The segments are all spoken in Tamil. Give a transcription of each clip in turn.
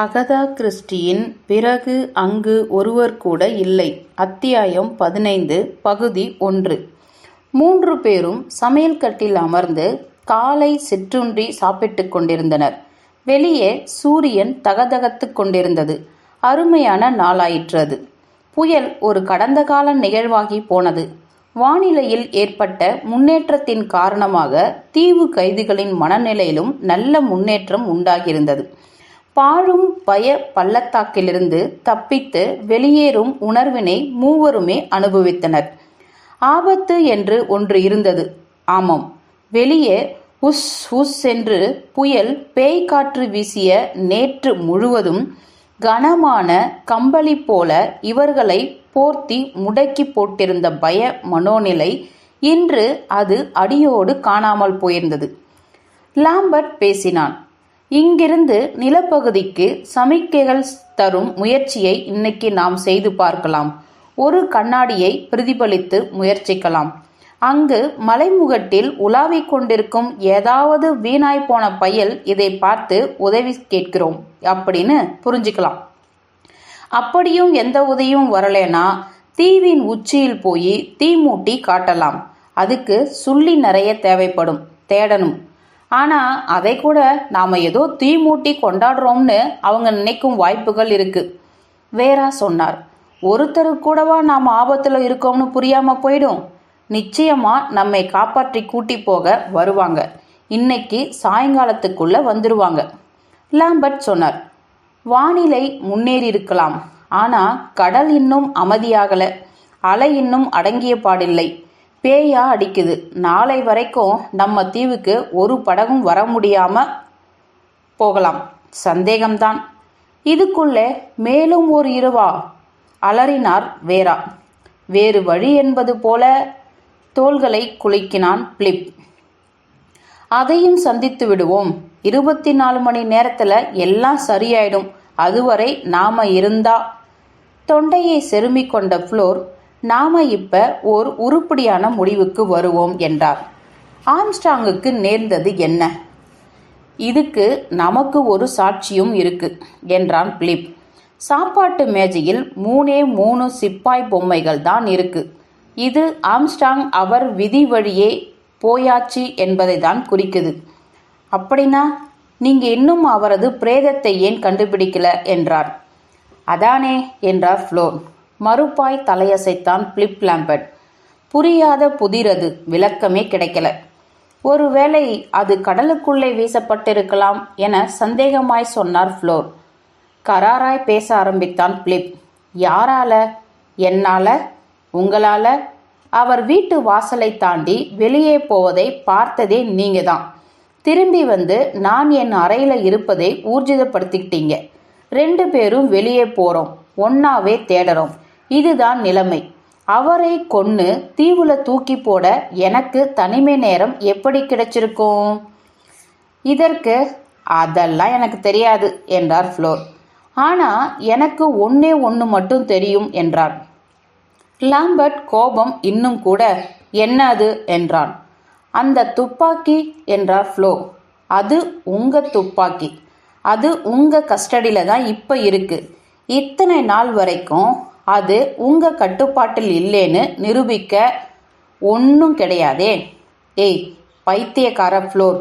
அகதா கிறிஸ்டியின் பிறகு அங்கு ஒருவர் கூட இல்லை. அத்தியாயம் 15 பகுதி 1. 3 பேரும் சமையல் கட்டில் அமர்ந்து காலை சிற்றுண்டி சாப்பிட்டுக் கொண்டிருந்தனர். வெளியே சூரியன் தகதகத்துக் கொண்டிருந்தது. அருமையான நாளாயிற்று அது. புயல் ஒரு கடந்த கால நிகழ்வாகி போனது. வானிலையில் ஏற்பட்ட முன்னேற்றத்தின் காரணமாக தீவு கைதிகளின் மனநிலையிலும் நல்ல முன்னேற்றம் உண்டாகியிருந்தது. பாழும் பய பள்ளத்தாக்கிலிருந்து தப்பித்து வெளியேறும் உணர்வினை மூவருமே அனுபவித்தனர். ஆபத்து என்று ஒன்று இருந்தது. ஆமாம், வெளியே உஸ் உஸ் என்று புயல் பேய் காற்று வீசிய நேற்று முழுவதும் கனமான கம்பளி போல இவர்களை போர்த்தி முடக்கி போட்டிருந்த பய மனோநிலை இன்று அது அடியோடு காணாமல் போயிருந்தது. லாம்பர்ட் பேசினான். இங்கிருந்து நிலப்பகுதிக்கு சமிக்கைகள் தரும் முயற்சியை இன்னைக்கு நாம் செய்து பார்க்கலாம். ஒரு கண்ணாடியை பிரதிபலித்து முயற்சிக்கலாம். அங்கு மலைமுகட்டில் உலாவிக் கொண்டிருக்கும் ஏதாவது வீணாய் போன பயல் இதை பார்த்து உதவி கேட்கிறோம் அப்படின்னு புரிஞ்சுக்கலாம். அப்படியும் எந்த உதவியும் வரலனா தீவின் உச்சியில் போய் தீ மூட்டி காட்டலாம். அதுக்கு சுள்ளி நிறைய தேடணும். ஆனால் அதை கூட நாம் ஏதோ தீ மூட்டி கொண்டாடுறோம்னு அவங்க நினைக்கும் வாய்ப்புகள் இருக்கு. வேரா சொன்னார். ஒருத்தரு கூடவா நாம் ஆபத்தில் இருக்கோம்னு புரியாமல் போயிடும். நிச்சயமாக நம்மை காப்பாற்றி கூட்டி போக வருவாங்க. இன்னைக்கு சாயங்காலத்துக்குள்ள வந்துடுவாங்க. லாம்பர்ட் சொன்னார். வானிலை முன்னேறி இருக்கலாம், ஆனால் கடல் இன்னும் அமைதியாகலை. அலை இன்னும் அடங்கிய பாடில்லை. பேயா அடிக்குது. நாளை வரைக்கும் நம்ம தீவுக்கு ஒரு படகும் வர முடியாம போகலாம். சந்தேகம்தான். இதுக்குள்ளே மேலும் ஒரு இரவா? அலறினார் வேரா. வேறு வழி என்பது போல தோள்களை குலுக்கினான் பிலிப். அதையும் சந்தித்து விடுவோம். 24 மணி நேரத்துல எல்லாம் சரியாயிடும். அதுவரை நாம இருந்தா. தொண்டையை செருமிக் கொண்ட ஃப்ளோர், நாம இப்ப ஒரு உருப்படியான முடிவுக்கு வருவோம் என்றார். ஆம்ஸ்ட்ராங்குக்கு நேர்ந்தது என்ன? இதுக்கு நமக்கு ஒரு சாட்சியும் இருக்கு என்றான் பிலிப். சாப்பாட்டு மேஜையில் 3 சிப்பாய் பொம்மைகள் தான் இருக்கு. இது ஆம்ஸ்ட்ராங் அவர் விதி வழியே போயாச்சு என்பதை தான் குறிக்குது. அப்படின்னா நீங்க இன்னும் அவரது பிரேதத்தை ஏன் கண்டுபிடிக்கல என்றார். அதானே என்றார் ஃப்ளோர். மறுப்பாய் தலையசைத்தான் பிலிப் லாம்பர்ட். புரியாத புதிரது. விளக்கமே கிடைக்கல. ஒருவேளை அது கடலுக்குள்ளே வீசப்பட்டிருக்கலாம் என சந்தேகமாய் சொன்னார் ஃப்ளோர். கராராய் பேச ஆரம்பித்தான் பிலிப். யாரால? என்னால? உங்களால? அவர் வீட்டு வாசலை தாண்டி வெளியே போவதை பார்த்ததே நீங்க தான். திரும்பி வந்து நான் என் அறையில இருப்பதை ஊர்ஜிதப்படுத்திக்கிட்டீங்க. 2 பேரும் வெளியே போறோம். ஒன்னாவே தேடுறோம். இதுதான் நிலைமை. அவரை கொன்னு தீவுல தூக்கி போட எனக்கு தனிமை நேரம் எப்படி கிடைச்சிருக்கும்? இதற்கு அதெல்லாம் எனக்கு தெரியாது என்றார் ஃப்ளோர். ஆனா எனக்கு ஒன்று மட்டும் தெரியும் என்றார். லாம்பர்ட் கோபம் இன்னும் கூட. என்ன அது என்றான். அந்த துப்பாக்கி என்றார் ஃப்ளோர். அது உங்க துப்பாக்கி. அது உங்க கஸ்டடியில தான் இப்ப இருக்கு. இத்தனை நாள் வரைக்கும் அது உங்க கட்டுப்பாட்டில் இல்லைன்னு நிரூபிக்க ஒன்றும் கிடையாதே. ஏய் பைத்தியக்கார ஃப்ளோர்,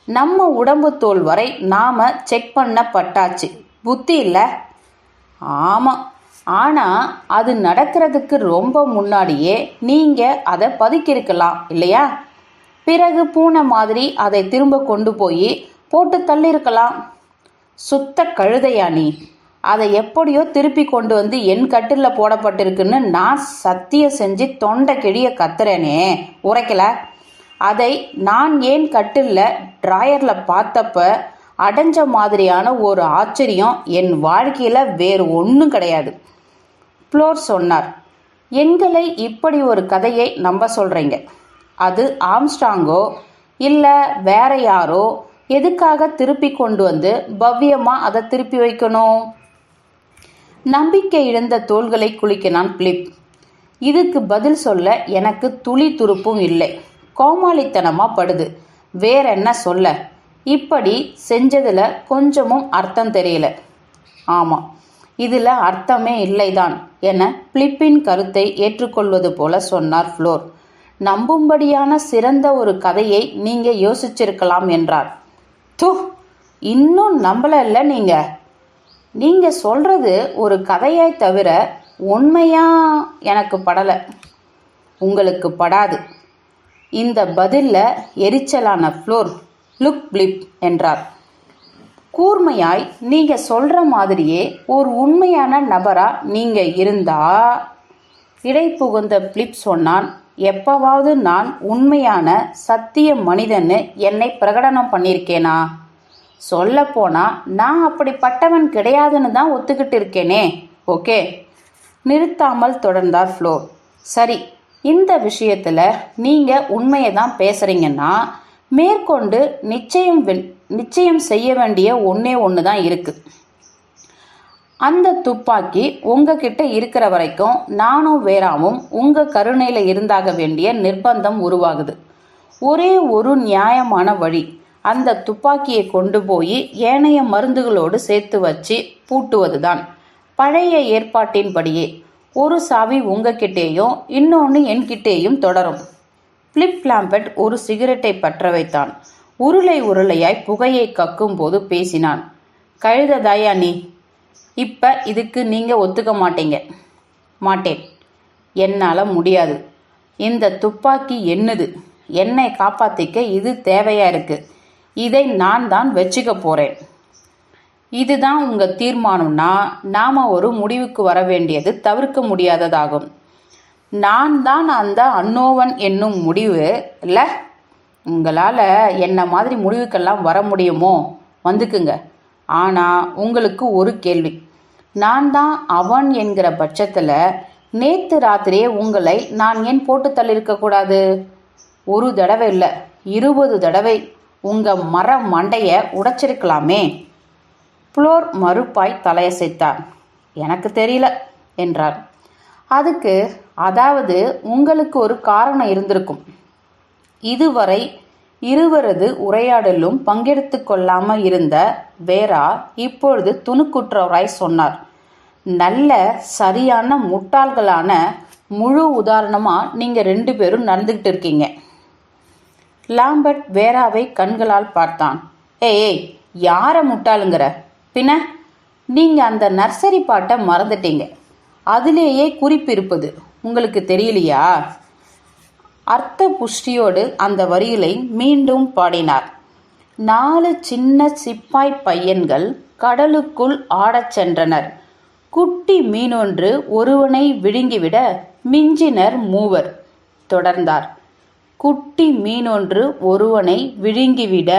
நம்ம உடம்பு தோல் வரை நாம செக் பண்ணப்பட்டாச்சு. புத்தி இல்லை? ஆமாம், ஆனால் அது நடக்கிறதுக்கு ரொம்ப முன்னாடியே நீங்க அதை பதுக்கியிருக்கலாம் இல்லையா? பிறகு பூனை மாதிரி அதை திரும்ப கொண்டு போய் போட்டு தள்ளியிருக்கலாம். சுத்த கழுதையா நீ? அதை எப்படியோ திருப்பி கொண்டு வந்து என் கட்டில் போடப்பட்டிருக்குன்னு நான் சத்தியம் செஞ்சு தொண்டை கிழிய கத்துறேனே, உரைக்கல? அதை நான் ஏன் கட்டில் டிராயரில் பார்த்தப்ப அடைஞ்ச மாதிரியான ஒரு ஆச்சரியம் என் வாழ்க்கையில் வேறு ஒன்றும் கிடையாது. ஃப்ளோர் சொன்னார். எங்களை இப்படி ஒரு கதையை நம்ப சொல்கிறீங்க. அது ஆம்ஸ்ட்ராங்கோ இல்லை வேற யாரோ எதுக்காக திருப்பி கொண்டு வந்து பவ்யமாக அதை திருப்பி வைக்கணும்? நம்பிக்கை இழந்த தோள்களை குலுக்கினான் பிலிப். இதுக்கு பதில் சொல்ல எனக்கு துளி துருப்பும் இல்லை. கோமாளித்தனமாக படுது. வேற என்ன சொல்ல? இப்படி செஞ்சதுல கொஞ்சமும் அர்த்தம் தெரியல. ஆமாம், இதில் அர்த்தமே இல்லைதான் என பிலிப்பின் கருத்தை ஏற்றுக்கொள்வது போல சொன்னார் ஃப்ளோர். நம்பும்படியான சிறந்த ஒரு கதையை நீங்க யோசிச்சிருக்கலாம் என்றார். தூ, இன்னும் நம்பல நீங்க சொல்றது ஒரு கதையாய் தவிர உண்மையா எனக்கு படலை. உங்களுக்கு படாது. இந்த பதில்ல எரிச்சலான ஃப்ளோர் லுக் பிலிப் என்றார். கூர்மையாய் நீங்க சொல்ற மாதிரியே ஒரு உண்மையான நபரா நீங்க இருந்தா, இடை புகுந்த பிலிப் சொன்னான். எப்பவாவது நான் உண்மையான சத்திய மனிதன்னு என்னை பிரகடனம் பண்ணியிருக்கேனா? சொல்லப்போனா நான் அப்படிப்பட்டவன் கிடையாதுன்னு தான் ஒத்துக்கிட்டு இருக்கேனே. ஓகே, நிறுத்தாமல் தொடர்ந்தார் ஃப்ளோர். சரி, இந்த விஷயத்துல நீங்க உண்மையை தான் பேசுறீங்கன்னா மேற்கொண்டு நிச்சயம் செய்ய வேண்டிய ஒன்று தான் இருக்கு. அந்த துப்பாக்கி உங்ககிட்ட இருக்கிற வரைக்கும் நானும் வேறாவும் உங்க கருணையில இருந்தாக வேண்டிய நிர்பந்தம் உருவாகுது. ஒரே ஒரு நியாயமான வழி, அந்த துப்பாக்கியை கொண்டு போய் ஏனைய மருந்துகளோடு சேர்த்து வச்சு பூட்டுவது தான். பழைய ஏற்பாட்டின்படியே ஒரு சாவி உங்ககிட்டேயும் இன்னொன்று என்கிட்டேயும் தொடரும். பிலிப் லாம்பர்ட் ஒரு சிகரெட்டை பற்ற வைத்தான். உருளை உருளையாய் புகையை கக்கும் போது பேசினான். கழுததாயா நீ? இப்ப இதுக்கு நீங்க ஒத்துக்க மாட்டேன். என்னால முடியாது. இந்த துப்பாக்கி என்னது. என்னை காப்பாத்திக்க இது தேவையா இருக்கு. இதை நான் தான் வச்சுக்க போறேன். இதுதான் உங்க தீர்மானம்னா நாம ஒரு முடிவுக்கு வர வேண்டியது தவிர்க்க முடியாததாகும். நான் தான் அந்த அன்னோவன் என்னும் முடிவு இல்ல. உங்களால என்ன மாதிரி முடிவுக்கெல்லாம் வர முடியுமோ வந்துக்குங்க. ஆனா உங்களுக்கு ஒரு கேள்வி. நான் தான் அவன் என்கிற பட்சத்துல நேத்து ராத்திரியே உங்களை நான் ஏன் போட்டு தள்ளியிருக்க கூடாது? ஒரு தடவை இல்லை, 20 தடவை உங்க மர மண்டைய உடைச்சிருக்கலாமே. ஃப்ளோர் மறுப்பாய் தலையசைத்தார். எனக்கு தெரியல என்றார். அதுக்கு அதாவது உங்களுக்கு ஒரு காரணம் இருந்திருக்கும். இதுவரை இருவரது உரையாடலும் பங்கெடுத்து கொள்ளாமல் இருந்த வேரா இப்பொழுது துணுக்குற்றவராய் சொன்னார். நல்ல சரியான முட்டாள்களான முழு உதாரணமா நீங்க 2 பேரும் நடந்துகிட்டு இருக்கீங்க. லாம்பர்ட் வேராவை கண்களால் பார்த்தான். ஏய், யார முட்டாளுங்கிற? பின்ன நீங்க அந்த நர்சரி பாட்டை மறந்துட்டீங்க. அதிலேயே குறிப்பு இருப்பது உங்களுக்கு தெரியலையா? அர்த்த புஷ்டியோடு அந்த வரிகளை மீண்டும் பாடினார். 4 சின்ன சிப்பாய் பையன்கள் கடலுக்குள் ஆடச் சென்றனர். குட்டி மீனொன்று ஒருவனை விழுங்கிவிட மிஞ்சினர் 3. தொடர்ந்தார். குட்டி மீனொன்று ஒருவனை விழுங்கிவிட.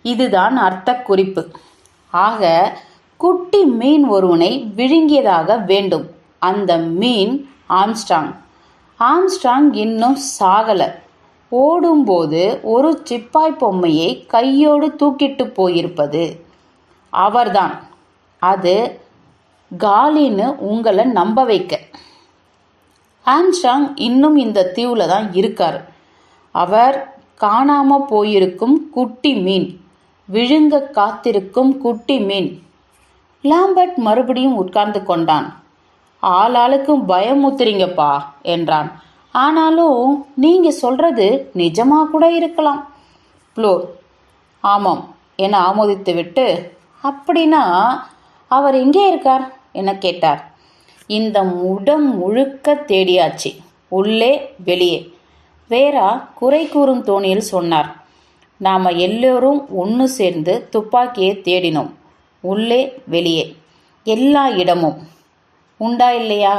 இதுதான் அர்த்த குறிப்பு. ஆக குட்டி மீன் ஒருவனை விழுங்கியதாக வேண்டும். அந்த மீன் ஆம்ஸ்ட்ராங் இன்னும் சாகல. ஓடும்போது ஒரு சிப்பாய் பொம்மையை கையோடு தூக்கிட்டு போயிருப்பது அவர்தான். அது காலின்னு உங்களை நம்ப வைக்க. ஆம்ஸ்ட்ராங் இன்னும் இந்த தீவுல தான் இருக்காரு. அவர் காணாம போயிருக்கும் குட்டி மீன், விழுங்க காத்திருக்கும் குட்டி மீன். லாம்பர்ட் மறுபடியும் உட்கார்ந்து கொண்டான். ஆளாளுக்கும் பயமுத்துறீங்கப்பா என்றான். ஆனாலும் நீங்க சொல்றது நிஜமா கூட இருக்கலாம். ஃப்ளோர் ஆமாம் என ஆமோதித்துவிட்டு, அப்படின்னா அவர் எங்கே இருக்கார் என கேட்டார். இந்த முடம் முழுக்க தேடியாச்சு, உள்ளே வெளியே. வேரா குறை கூறும் தோணியில் சொன்னார். நாம எல்லோரும் ஒன்று சேர்ந்து துப்பாக்கியை தேடினோம். உள்ளே வெளியே எல்லா இடமும். உண்டா இல்லையா?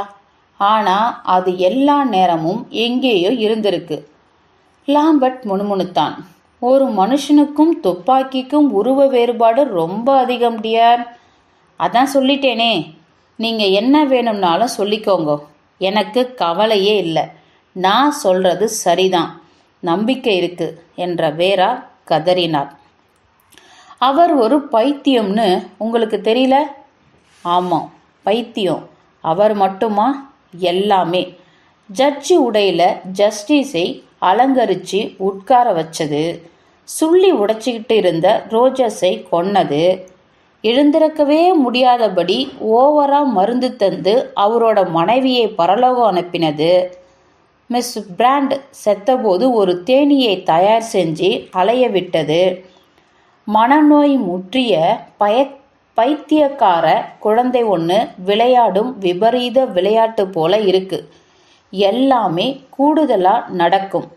ஆனா அது எல்லா நேரமும் எங்கேயோ இருந்திருக்கு. லாம்பர்ட் முணுமுணுத்தான். ஒரு மனுஷனுக்கும் துப்பாக்கிக்கும் உருவ வேறுபாடு ரொம்ப அதிகம் டியர். அதான் சொல்லிட்டேனே, நீங்க என்ன வேணும்னாலும் சொல்லிக்கோங்க, எனக்கு கவலையே இல்லை. நான் சொல்றது சரிதான், நம்பிக்கை இருக்கு என்ற வேரா கதறினார். அவர் ஒரு பைத்தியம்னு உங்களுக்கு தெரியல? ஆமாம், பைத்தியம். அவர் மட்டுமா? எல்லாமே. ஜட்ஜி உடையில ஜஸ்டிஸை அலங்கரிச்சு உட்கார வச்சது, சுள்ளி உடைச்சிக்கிட்டு இருந்த ரோஜர்ஸை கொன்னது, எழுந்திருக்கவே முடியாதபடி ஓவரா மருந்து தந்து அவரோட மனைவியை பரலோகம் அனுப்பினது. மிஸ் பிராண்ட் செத்தபோது ஒரு தேனீயை தயார் செஞ்சு அலைய விட்டது. மனநோய் முற்றிய பைத்தியக்கார குழந்தை ஒன்று விளையாடும் விபரீத விளையாட்டு போல இருக்கு. எல்லாமே கூடுதலா நடக்கும்.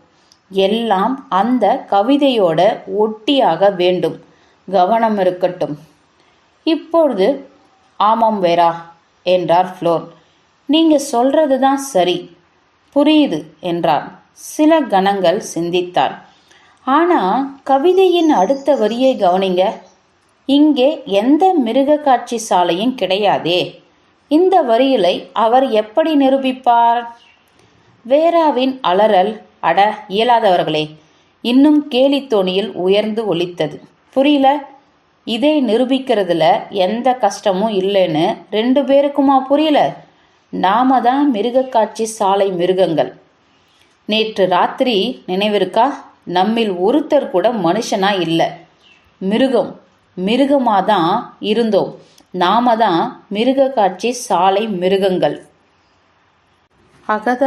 எல்லாம் அந்த கவிதையோட ஒட்டியாக வேண்டும். கவனம் இருக்கட்டும். இப்பொழுது ஆமாம் வேரா என்றார் ஃப்ளோர். நீங்க சொல்றது தான் சரி, புரியுது என்றார். சில கணங்கள் சிந்தித்தார். ஆனா கவிதையின் அடுத்த வரியை கவனிங்க. இங்கே எந்த மிருக காட்சி சாலையும் கிடையாதே. இந்த வரிகளை அவர் எப்படி நிரூபிப்பார்? வேராவின் அலறல் அட இயலாதவர்களே இன்னும் கேலி தோணியில் உயர்ந்து ஒலித்தது. புரியல? இதை நிரூபிக்கிறதுல எந்த கஷ்டமும் இல்லைன்னு 2 பேருக்குமா புரியல? நாம தான் மிருக காட்சி சாலை மிருகங்கள். நேற்று ராத்திரி நினைவிருக்கா? நம்மில் ஒருத்தர் கூட மனுஷனா இல்லை, மிருகமாதான் இருந்தோம். நாம தான் மிருக காட்சி சாலை மிருகங்கள். அகத